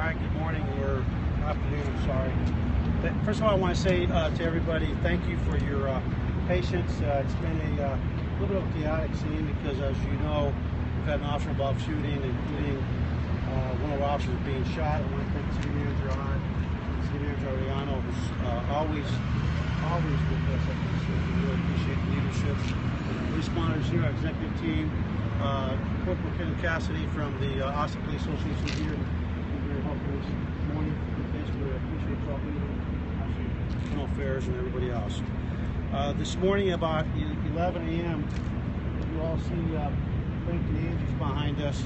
right, good morning or afternoon, I'm sorry. First of all, I want to say to everybody, thank you for your patience. It's been a little bit of a chaotic scene because, as you know, we've had an officer-involved shooting, including one of our officers being shot. I want to thank City Manager Ariano, who's always with us at this. We really appreciate the leadership. Responders here, our executive team, Corporal Ken Cassidy from the Austin Police Association here. Very helpful this morning. Basically, I appreciate y'all being here. Internal Affairs and everybody else. This morning, about 11 a.m., you all see Frank and Angie's behind us.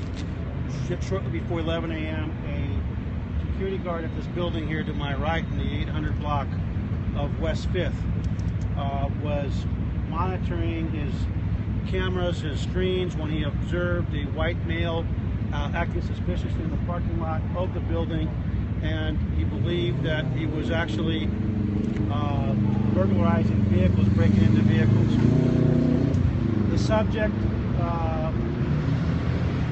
Shortly before 11 a.m., a security guard at this building here to my right in the 800 block of West 5th was monitoring his cameras, his screens, when he observed a white male acting suspiciously in the parking lot of the building, and he believed that he was actually burglarizing vehicles, breaking into vehicles. The subject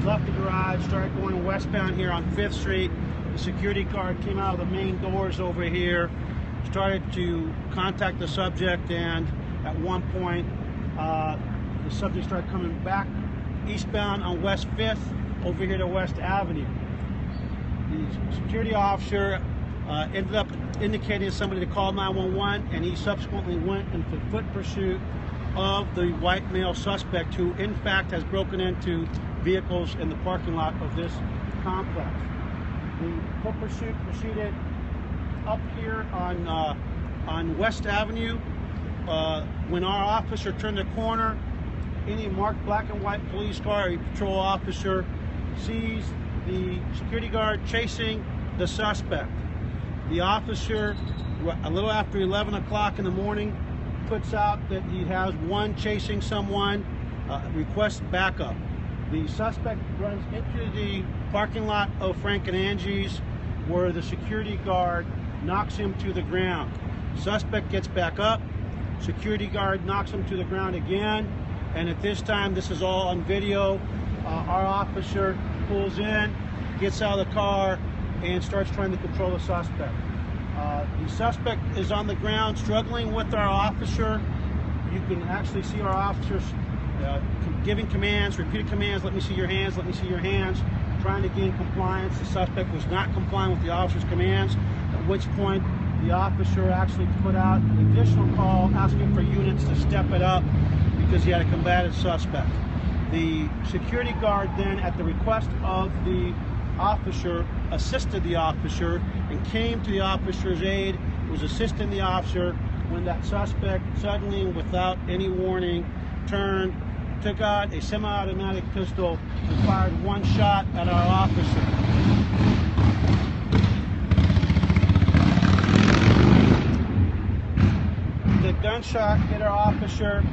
left the garage, started going westbound here on 5th Street. The security guard came out of the main doors over here, started to contact the subject, and at one point the subject started coming back eastbound on West 5th over here to West Avenue. The security officer ended up indicating to somebody to call 911, and he subsequently went into foot pursuit of the white male suspect, who in fact has broken into vehicles in the parking lot of this complex. The foot pursuit proceeded up here on West Avenue. When our officer turned the corner, any marked black and white police car, a patrol officer, sees the security guard chasing the suspect. The officer, a little after 11 o'clock in the morning, puts out that he has one chasing someone, requests backup. The suspect runs into the parking lot of Frank and Angie's, where the security guard knocks him to the ground. Suspect gets back up, security guard knocks him to the ground again, and at this time, this is all on video, our officer pulls in, gets out of the car, and starts trying to control the suspect. The suspect is on the ground struggling with our officer. You can actually see our officers giving commands, repeated commands: let me see your hands, let me see your hands, trying to gain compliance. The suspect was not complying with the officer's commands, at which point the officer actually put out an additional call asking for units to step it up because he had a combative suspect. The security guard then, at the request of the officer, assisted the officer and came to the officer's aid, was assisting the officer when that suspect suddenly, without any warning, turned, took out a semi-automatic pistol and fired one shot at our officer. The gunshot hit our officer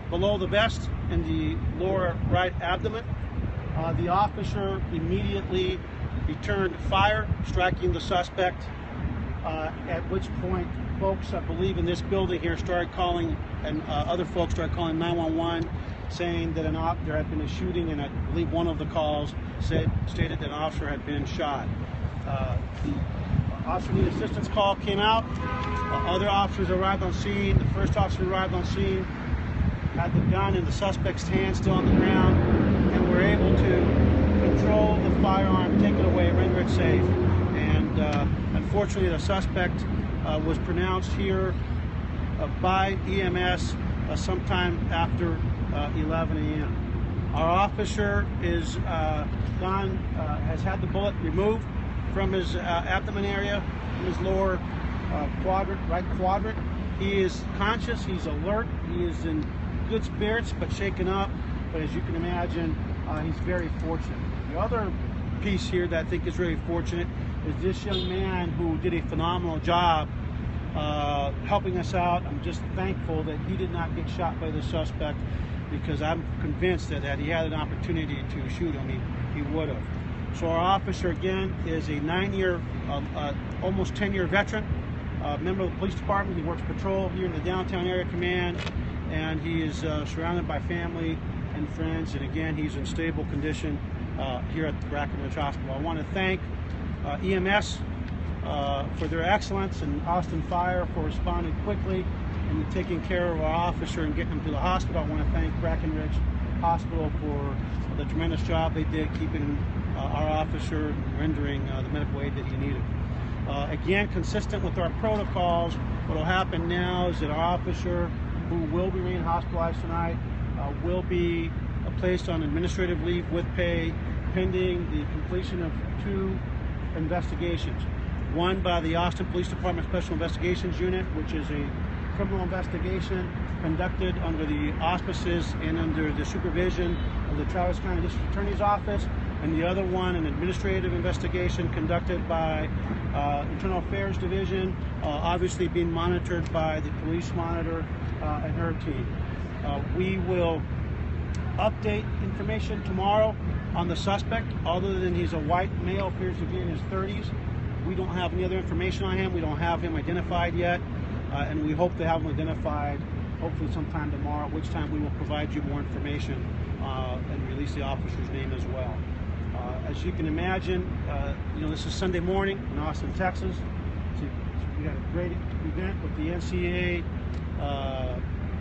below the vest in the lower right abdomen. The officer immediately returned fire, striking the suspect, at which point folks, I believe, in this building here started calling, and other folks started calling 911, saying that there had been a shooting, and I believe one of the calls stated that an officer had been shot. The officer need assistance call came out. Other officers arrived on scene. The first officer arrived on scene, had the gun in the suspect's hand, still on the ground, and were able to control the firearm, take it away, render it safe. And unfortunately, the suspect was pronounced here by EMS sometime after 11 a.m. Our officer is has had the bullet removed from his abdomen area, from his lower right quadrant. He is conscious, he's alert, he is in good spirits, but shaken up. But as you can imagine, he's very fortunate. The other piece here that I think is really fortunate is this young man who did a phenomenal job helping us out. I'm just thankful that he did not get shot by the suspect, because I'm convinced that had he had an opportunity to shoot him, he would have. So our officer, again, is a 9-year, almost 10-year veteran, member of the police department. He works patrol here in the downtown area command, and he is surrounded by family and friends, and again, he's in stable condition here at the Brackenridge Hospital. I want to thank EMS for their excellence, and Austin Fire for responding quickly and taking care of our officer and getting him to the hospital. I want to thank Breckenridge Hospital for the tremendous job they did keeping our officer and rendering the medical aid that he needed. Again, consistent with our protocols, what will happen now is that our officer, who will be remain hospitalized tonight, will be placed on administrative leave with pay pending the completion of 2 investigations. One by the Austin Police Department Special Investigations Unit, which is a criminal investigation conducted under the auspices and under the supervision of the Travis County District Attorney's Office, and the other one, an administrative investigation conducted by Internal Affairs Division, obviously being monitored by the police monitor and her team. We will update information tomorrow on the suspect, other than he's a white male, appears to be in his 30s. We don't have any other information on him. We don't have him identified yet, and we hope to have him identified hopefully sometime tomorrow, at which time we will provide you more information and release the officer's name as well. As you can imagine, this is Sunday morning in Austin, Texas. We got a great event with the NCAA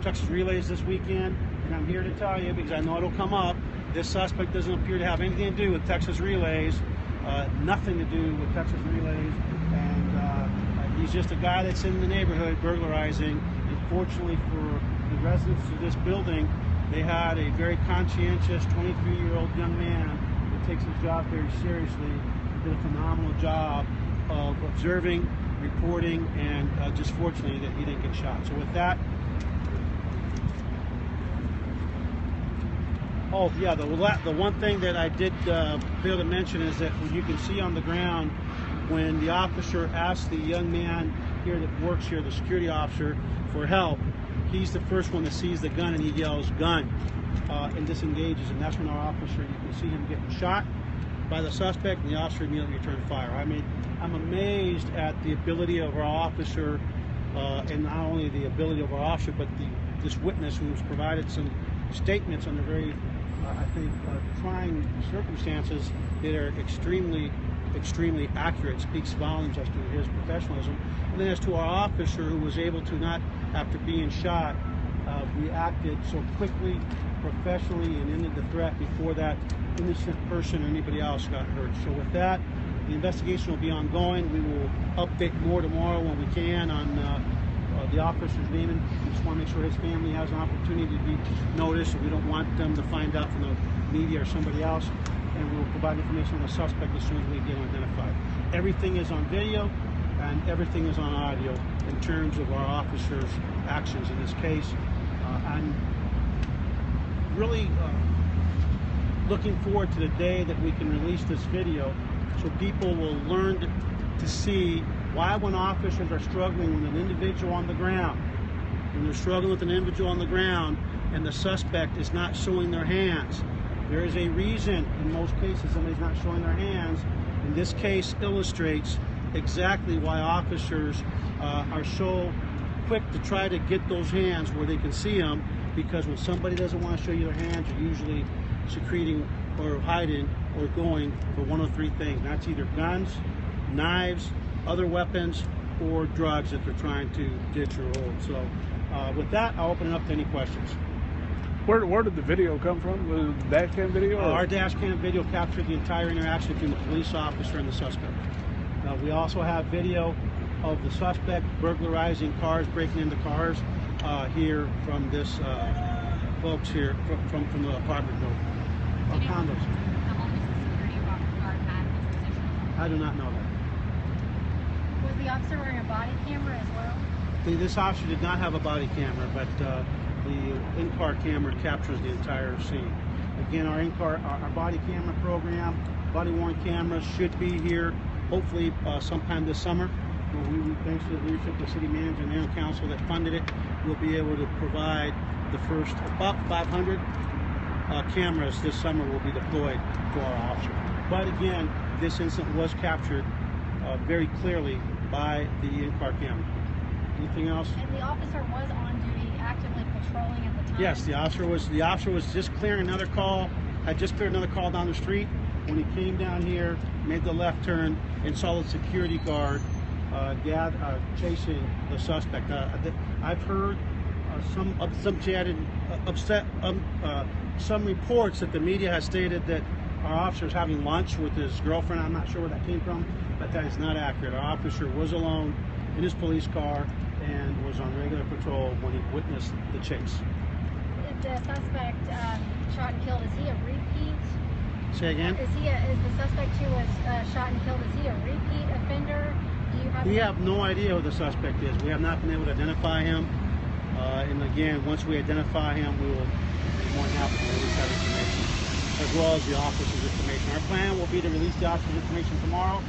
Texas Relays this weekend, and I'm here to tell you, because I know it'll come up, this suspect doesn't appear to have anything to do with Texas Relays, nothing to do with Texas Relays, and he's just a guy that's in the neighborhood burglarizing. And fortunately for the residents of this building, they had a very conscientious 23-year-old young man that takes his job very seriously, did a phenomenal job of observing, reporting, and just fortunately that he didn't get shot. So with that, oh yeah, the one thing that I did fail to mention is that you can see on the ground when the officer asks the young man here that works here, the security officer, for help, he's the first one that sees the gun and he yells "gun" and disengages, and that's when our officer, you can see him getting shot by the suspect, and the officer immediately returned fire. I mean, I'm amazed at the ability of our officer, and not only the ability of our officer, but this witness who's provided some statements under very, I think, trying circumstances that are extremely accurate, speaks volumes as to his professionalism. And then as to our officer, who was able to, not after being shot, reacted so quickly, professionally, and ended the threat before that innocent person or anybody else got hurt. So with that, the investigation will be ongoing. We will update more tomorrow when we can on the officer's name, and we just want to make sure his family has an opportunity to be noticed. We don't want them to find out from the media or somebody else, and we will provide information on the suspect as soon as we get him identified. Everything is on video and everything is on audio in terms of our officer's actions in this case. I'm really looking forward to the day that we can release this video so people will learn to see why, when officers are struggling with an individual on the ground, when they're struggling with an individual on the ground and the suspect is not showing their hands, there is a reason in most cases somebody's not showing their hands. And this case illustrates exactly why officers are so quick to try to get those hands where they can see them, because when somebody doesn't want to show you their hands, you're usually secreting or hiding or going for one of 3 things. That's either guns, knives, other weapons, or drugs that they're trying to ditch or hold. So with that, I'll open it up to any questions. Where did the video come from? The dash cam video? Our dash cam video captured the entire interaction between the police officer and the suspect. We also have video of the suspect burglarizing cars, breaking into cars here from this folks here from the apartment building or condos. How long does the security guard have in his position? I do not know that. Was the officer wearing a body camera as well? This officer did not have a body camera, but the in-car camera captures the entire scene. Again, our in-car, our body camera program, body-worn cameras should be here, hopefully sometime this summer. We thanks to the leadership of the city manager and mayor and council that funded it, we'll be able to provide the first about 500 cameras this summer will be deployed to our officer. But again, this incident was captured very clearly by the in-car camera. Anything else? And the officer was on duty, actively patrolling at the time? Yes, the officer was just clearing another call, had just cleared another call down the street, when he came down here, made the left turn, and saw the security guard chasing the suspect. I've heard some reports that the media has stated that our officer is having lunch with his girlfriend. I'm not sure where that came from, but that is not accurate. Our officer was alone in his police car and was on regular patrol when he witnessed the chase. The suspect shot and killed, is he a repeat? Say again? Is the suspect who was shot and killed, is he a repeat offender? We have no idea who the suspect is. We have not been able to identify him. And again, once we identify him, we will be more than happy to release that information, as well as the officer's information. Our plan will be to release the officer's information tomorrow.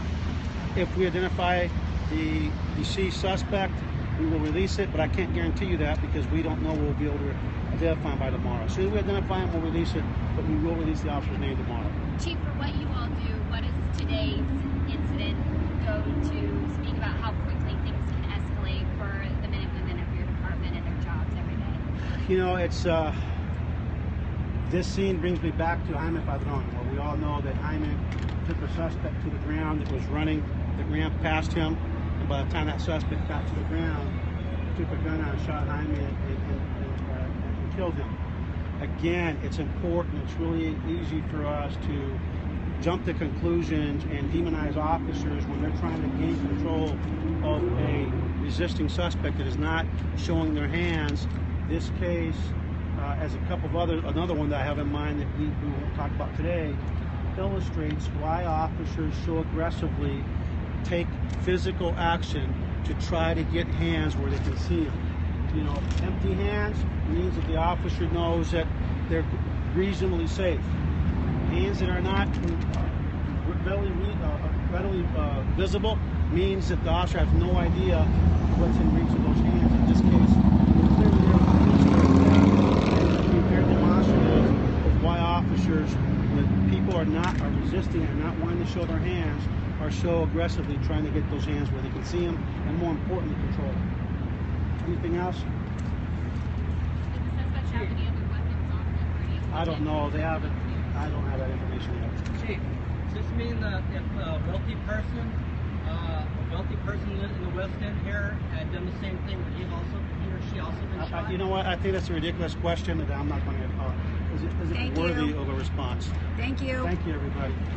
If we identify the deceased suspect, we will release it, but I can't guarantee you that because we don't know we'll be able to identify him by tomorrow. As soon as we identify him, we'll release it, but we will release the officer's name tomorrow. Chief, for what you all do, what does today's incident go to speak about how quickly things can escalate for the men and women of your department and their jobs every day? You know, it's this scene brings me back to Jaime Padron, where we all know that Jaime took a suspect to the ground that was running, that ran past him, and by the time that suspect got to the ground, took a gun out and shot Jaime and killed him. Again, it's important. It's really easy for us to jump to conclusions and demonize officers when they're trying to gain control of a resisting suspect that is not showing their hands. This case, as a couple of another one that I have in mind that we won't talk about today, illustrates why officers so aggressively take physical action to try to get hands where they can see them. You know, empty hands means that the officer knows that they're reasonably safe. Hands that are not readily visible means that the officer has no idea what's in reach of those hands. In this case, clearly be very demonstrative of why officers, when people are resisting and not wanting to show their hands, are so aggressively trying to get those hands where they can see them and, more importantly, control them. Anything else? Did the suspect have any other weapons on him? Or any I don't know. They haven't. I don't have that information yet. Chief, does this mean that if a wealthy person in the West End here had done the same thing, would he or she also been shot? You know what? I think that's a ridiculous question that I'm not going to. Is it worthy of a response? Thank you. Thank you, everybody.